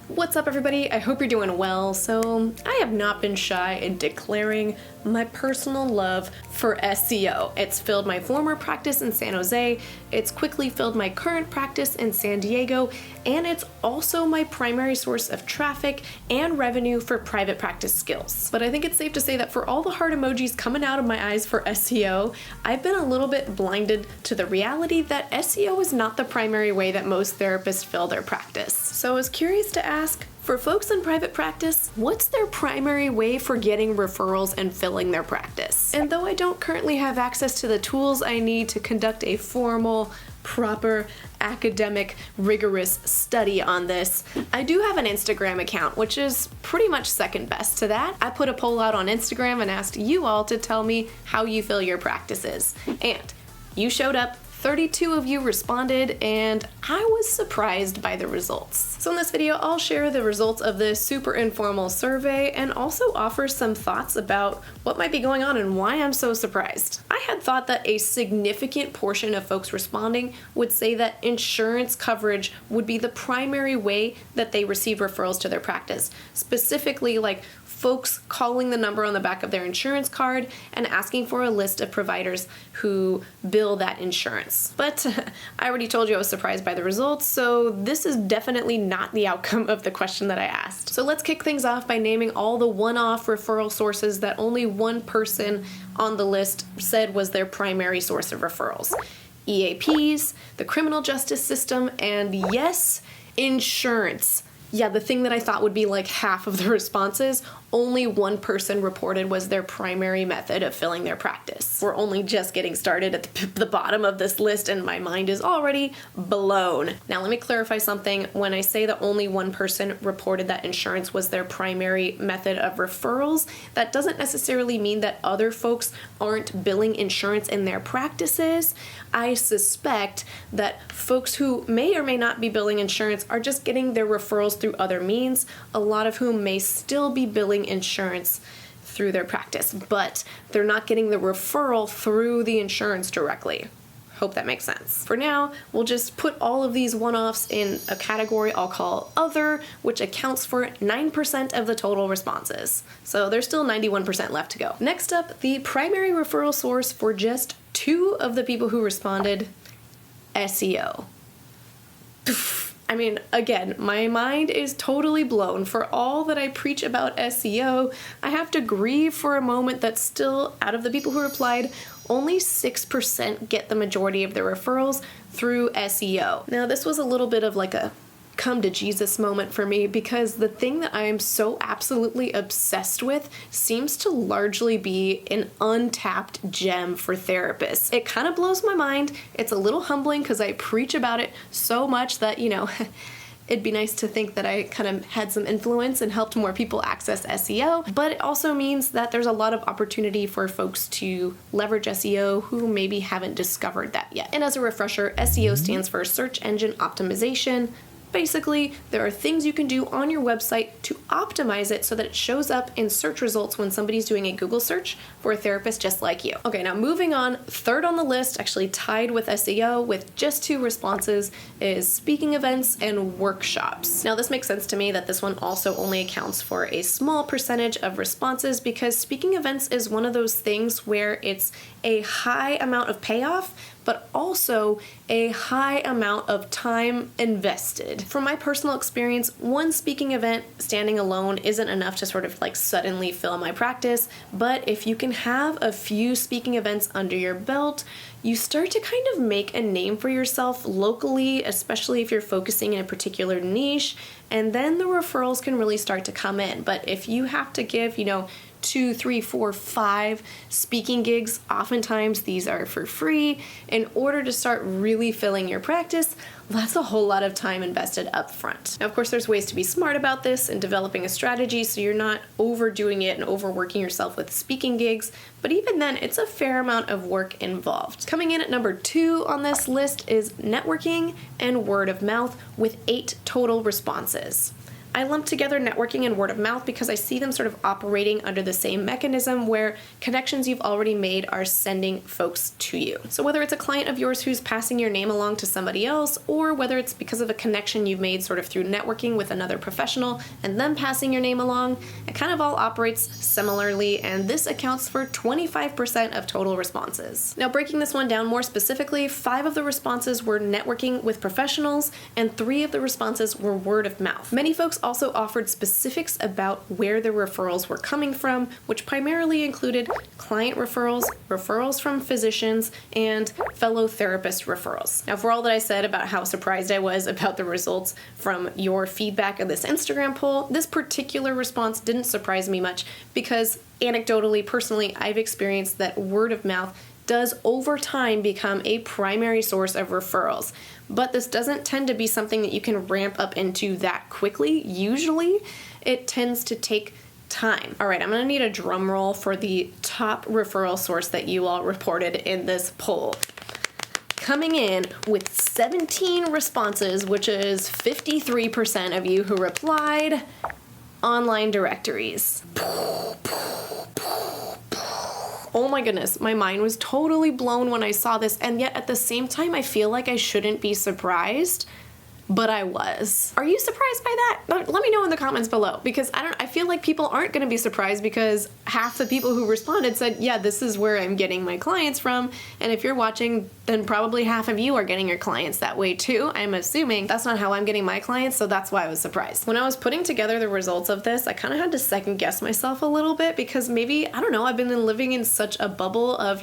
What's up, everybody? I hope you're doing well. So I have not been shy in declaring my personal love for SEO. It's filled my former practice in San Jose, it's quickly filled my current practice in San Diego, and it's also my primary source of traffic and revenue for private practice skills. But I think it's safe to say that for all the heart emojis coming out of my eyes for SEO, I've been a little bit blinded to the reality that SEO is not the primary way that most therapists fill their practice. So I was curious to ask, for folks in private practice, what's their primary way for getting referrals and filling their practice? And though I don't currently have access to the tools I need to conduct a formal, proper, academic, rigorous study on this, I do have an Instagram account, which is pretty much second best to that. I put a poll out on Instagram and asked you all to tell me how you fill your practices. And you showed up, 32 of you responded, and I was surprised by the results. So in this video, I'll share the results of this super informal survey and also offer some thoughts about what might be going on and why I'm so surprised. I had thought that a significant portion of folks responding would say that insurance coverage would be the primary way that they receive referrals to their practice, specifically like folks calling the number on the back of their insurance card and asking for a list of providers who bill that insurance. But I already told you I was surprised by the results, so this is definitely not the outcome of the question that I asked. So let's kick things off by naming all the one-off referral sources that only one person on the list said was their primary source of referrals. EAPs, the criminal justice system, and yes, insurance. Yeah, the thing that I thought would be like half of the responses, only one person reported was their primary method of filling their practice. We're only just getting started at the bottom of this list and my mind is already blown. Now let me clarify something. When I say that only one person reported that insurance was their primary method of referrals, that doesn't necessarily mean that other folks aren't billing insurance in their practices. I suspect that folks who may or may not be billing insurance are just getting their referrals through other means, a lot of whom may still be billing insurance through their practice, but they're not getting the referral through the insurance directly. Hope that makes sense. For now, we'll just put all of these one-offs in a category I'll call Other, which accounts for 9% of the total responses. So there's still 91% left to go. Next up, the primary referral source for just 2 of the people who responded, SEO. I mean, again, my mind is totally blown. For all that I preach about SEO, I have to grieve for a moment that still, out of the people who replied, only 6% get the majority of their referrals through SEO. Now, this was a little bit of like a come to Jesus moment for me because the thing that I am so absolutely obsessed with seems to largely be an untapped gem for therapists. It kind of blows my mind. It's a little humbling because I preach about it so much that, it'd be nice to think that I kind of had some influence and helped more people access SEO, but it also means that there's a lot of opportunity for folks to leverage SEO who maybe haven't discovered that yet. And as a refresher, SEO stands for Search Engine Optimization. Basically, there are things you can do on your website to optimize it so that it shows up in search results when somebody's doing a Google search for a therapist just like you. Okay, now moving on, third on the list, actually tied with SEO with just 2 responses, is speaking events and workshops. Now this makes sense to me that this one also only accounts for a small percentage of responses because speaking events is one of those things where it's a high amount of payoff, but also a high amount of time invested. From my personal experience, one speaking event standing alone isn't enough to sort of like suddenly fill my practice, but if you can have a few speaking events under your belt, you start to kind of make a name for yourself locally, especially if you're focusing in a particular niche, and then the referrals can really start to come in. But if you have to give, 2, 3, 4, 5 speaking gigs, oftentimes these are for free, in order to start really filling your practice, that's a whole lot of time invested up front. Now, of course, there's ways to be smart about this and developing a strategy so you're not overdoing it and overworking yourself with speaking gigs, but even then, it's a fair amount of work involved. Coming in at number 2 on this list is networking and word of mouth with 8 total responses. I lump together networking and word of mouth because I see them sort of operating under the same mechanism where connections you've already made are sending folks to you. So whether it's a client of yours who's passing your name along to somebody else, or whether it's because of a connection you've made sort of through networking with another professional and them passing your name along, it kind of all operates similarly, and this accounts for 25% of total responses. Now, breaking this one down more specifically, 5 of the responses were networking with professionals, and 3 of the responses were word of mouth. Many folks also offered specifics about where their referrals were coming from, which primarily included client referrals, referrals from physicians, and fellow therapist referrals. Now, for all that I said about how surprised I was about the results from your feedback of this Instagram poll, this particular response didn't surprise me much because anecdotally, personally, I've experienced that word of mouth does over time become a primary source of referrals. But this doesn't tend to be something that you can ramp up into that quickly. Usually, it tends to take time. All right, I'm gonna need a drum roll for the top referral source that you all reported in this poll. Coming in with 17 responses, which is 53% of you who replied, online directories. Oh my goodness, my mind was totally blown when I saw this, and yet at the same time, I feel like I shouldn't be surprised, but I was. Are you surprised by that? Let me know in the comments below, because I feel like people aren't gonna be surprised because half the people who responded said, yeah, this is where I'm getting my clients from, and if you're watching, then probably half of you are getting your clients that way too. I'm assuming that's not how I'm getting my clients, so that's why I was surprised. When I was putting together the results of this, I kind of had to second guess myself a little bit because maybe, I don't know, I've been living in such a bubble of,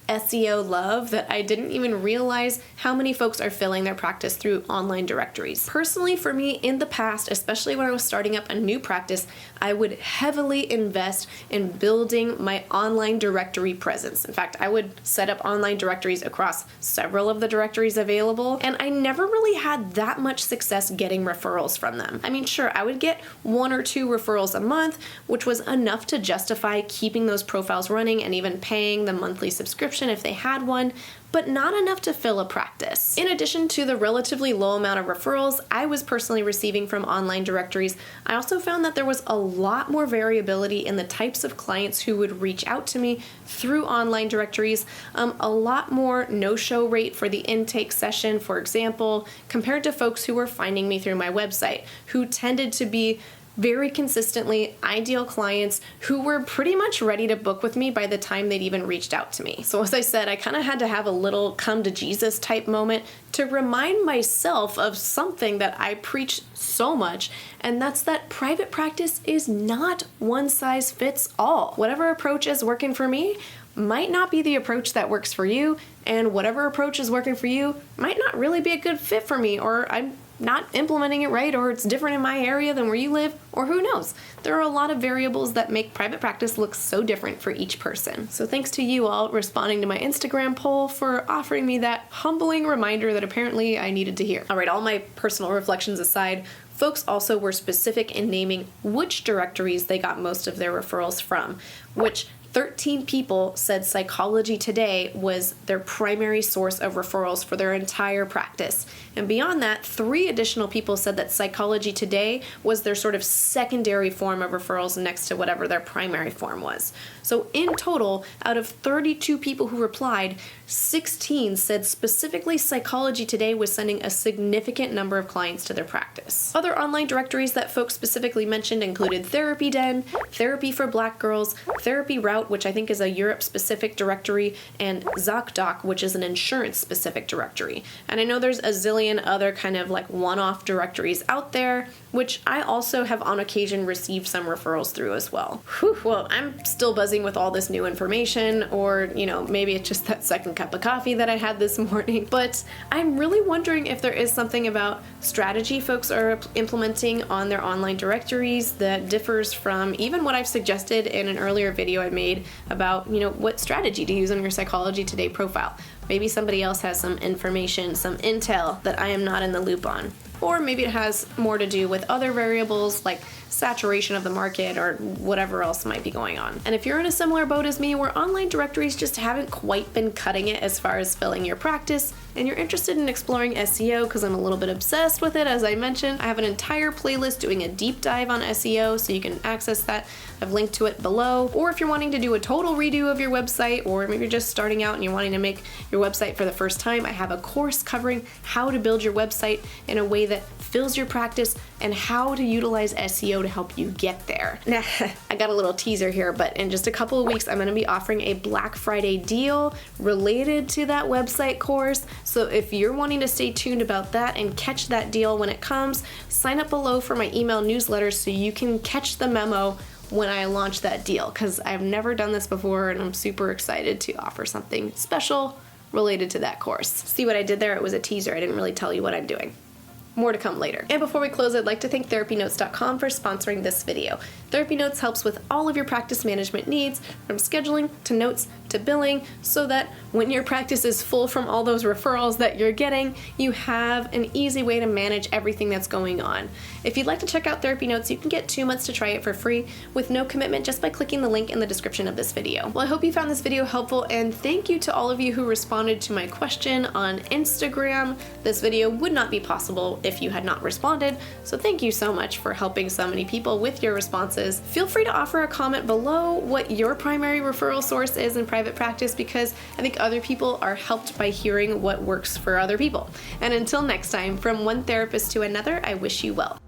SEO love that I didn't even realize how many folks are filling their practice through online directories. Personally, for me, in the past, especially when I was starting up a new practice, I would heavily invest in building my online directory presence. In fact, I would set up online directories across several of the directories available, and I never really had that much success getting referrals from them. I mean, sure, I would get 1 or 2 referrals a month, which was enough to justify keeping those profiles running and even paying the monthly subscription if they had one, but not enough to fill a practice. In addition to the relatively low amount of referrals I was personally receiving from online directories, I also found that there was a lot more variability in the types of clients who would reach out to me through online directories, a lot more no-show rate for the intake session, for example, compared to folks who were finding me through my website, who tended to be very consistently ideal clients who were pretty much ready to book with me by the time they'd even reached out to me. So as I said, I kind of had to have a little come to Jesus type moment to remind myself of something that I preach so much, and that's that private practice is not one size fits all. Whatever approach is working for me might not be the approach that works for you, and whatever approach is working for you might not really be a good fit for me, or I'm not implementing it right, or it's different in my area than where you live, or who knows. There are a lot of variables that make private practice look so different for each person. So thanks to you all responding to my Instagram poll for offering me that humbling reminder that apparently I needed to hear. All right, all my personal reflections aside, folks also were specific in naming which directories they got most of their referrals from, which 13 people said Psychology Today was their primary source of referrals for their entire practice. And beyond that, 3 additional people said that Psychology Today was their sort of secondary form of referrals next to whatever their primary form was. So in total, out of 32 people who replied, 16 said specifically Psychology Today was sending a significant number of clients to their practice. Other online directories that folks specifically mentioned included Therapy Den, Therapy for Black Girls, Therapy Route, which I think is a Europe-specific directory, and ZocDoc, which is an insurance-specific directory. And I know there's a zillion other kind of like one-off directories out there, which I also have on occasion received some referrals through as well. Whew, well, I'm still buzzing with all this new information, or, maybe it's just that second cup of coffee that I had this morning, but I'm really wondering if there is something about strategy folks are implementing on their online directories that differs from even what I've suggested in an earlier video I made about, what strategy to use on your Psychology Today profile. Maybe somebody else has some information, some intel that I am not in the loop on. Or maybe it has more to do with other variables like saturation of the market or whatever else might be going on. And if you're in a similar boat as me where online directories just haven't quite been cutting it as far as filling your practice, and you're interested in exploring SEO because I'm a little bit obsessed with it, as I mentioned, I have an entire playlist doing a deep dive on SEO, so you can access that. I've linked to it below. Or if you're wanting to do a total redo of your website, or maybe you're just starting out and you're wanting to make your website for the first time, I have a course covering how to build your website in a way that fills your practice and how to utilize SEO to help you get there. Now, I got a little teaser here, but in just a couple of weeks, I'm going to be offering a Black Friday deal related to that website course. So if you're wanting to stay tuned about that and catch that deal when it comes, sign up below for my email newsletter so you can catch the memo when I launch that deal, because I've never done this before and I'm super excited to offer something special related to that course. See what I did there? It was a teaser. I didn't really tell you what I'm doing. More to come later. And before we close, I'd like to thank TherapyNotes.com for sponsoring this video. TherapyNotes helps with all of your practice management needs, from scheduling to notes to billing, so that when your practice is full from all those referrals that you're getting, you have an easy way to manage everything that's going on. If you'd like to check out TherapyNotes, you can get 2 months to try it for free with no commitment just by clicking the link in the description of this video. Well, I hope you found this video helpful, and thank you to all of you who responded to my question on Instagram. This video would not be possible if you had not responded, so thank you so much for helping so many people with your responses. Feel free to offer a comment below what your primary referral source is in private practice, because I think other people are helped by hearing what works for other people. And until next time, from one therapist to another, I wish you well.